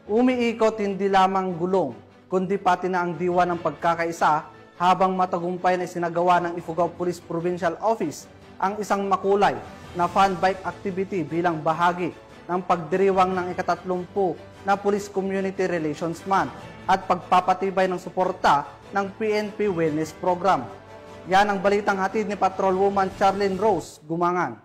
Umiikot hindi lamang gulong, kundi pati na ang diwa ng pagkakaisa habang matagumpay na isinagawa ng Ifugao Police Provincial Office ang isang makulay na fun bike activity bilang bahagi ng pagdiriwang ng ika-30 na Police Community Relations Month at pagpapatibay ng suporta ng PNP Wellness Program. Yan ang balitang hatid ni Patrolwoman Charlene Rose Gumangan.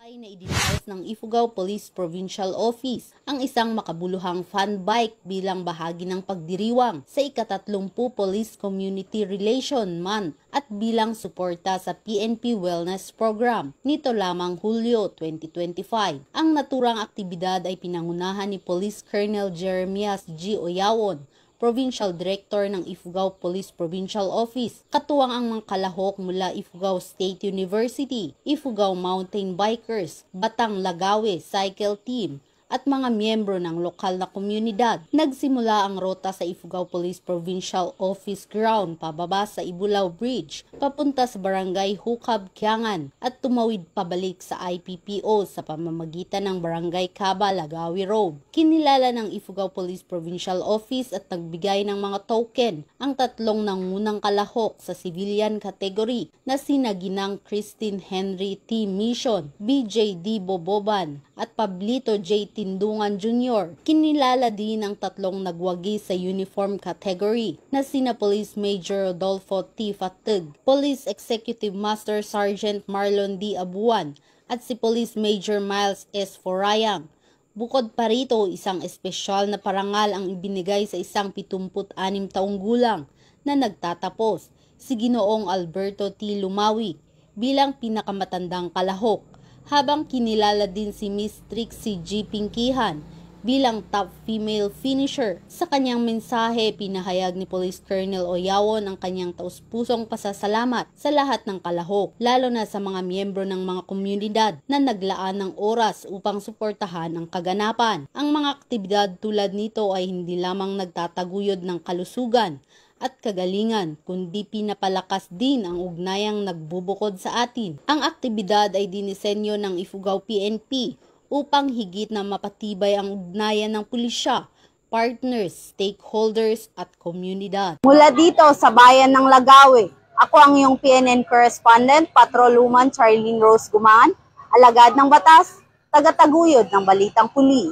Ay na idinayos ng Ifugao Police Provincial Office ang isang makabuluhang fun bike bilang bahagi ng pagdiriwang sa ika-30 Police Community Relation Month at bilang suporta sa PNP Wellness Program nito lamang Hulyo 2025. Ang naturang aktibidad ay pinangunahan ni Police Colonel Jeremias G. Oyawon, Provincial Director ng Ifugao Police Provincial Office, katuwang ang mga kalahok mula Ifugao State University, Ifugao Mountain Bikers, Batang Lagawe Cycle Team, at mga miyembro ng lokal na komunidad. Nagsimula ang rota sa Ifugao Police Provincial Office Ground pababa sa Ibulaw Bridge, papunta sa Barangay Hukab, Kiangan, at tumawid pabalik sa IPPO sa pamamagitan ng Barangay Kaba, Lagawi Road. Kinilala ng Ifugao Police Provincial Office at nagbigay ng mga token ang tatlong nangunang kalahok sa civilian category na sina Ginang Christine Henry T. Mission, BJ D. Boboban, at Pablito J. Tindungan Jr. Kinilala din ang tatlong nagwagi sa uniform category na sina Police Major Rodolfo T. Fatug, Police Executive Master Sergeant Marlon D. Abuan, at si Police Major Miles S. Forayang. Bukod pa rito, isang espesyal na parangal ang ibinigay sa isang 76 taong gulang na nagtatapos, si Ginoong Alberto T. Lumawi, bilang pinakamatandang kalahok, habang kinilala din si Miss Trixie G. Pinkihan bilang top female finisher. Sa kanyang mensahe, pinahayag ni Police Colonel Oyawon ang kanyang taus-pusong pasasalamat sa lahat ng kalahok, lalo na sa mga miyembro ng mga komunidad na naglaan ng oras upang suportahan ang kaganapan. Ang mga aktibidad tulad nito ay hindi lamang nagtataguyod ng kalusugan at kagalingan, kundi pinapalakas din ang ugnayang nagbubukod sa atin. Ang aktibidad ay dinisenyo ng Ifugao PNP upang higit na mapatibay ang ugnayan ng pulisya, partners, stakeholders at komunidad. Mula dito sa bayan ng Lagawe, ako ang iyong PNN correspondent, Patrolwoman Charlene Rose Gumangan, alagad ng batas, tagataguyod ng balitang pulis.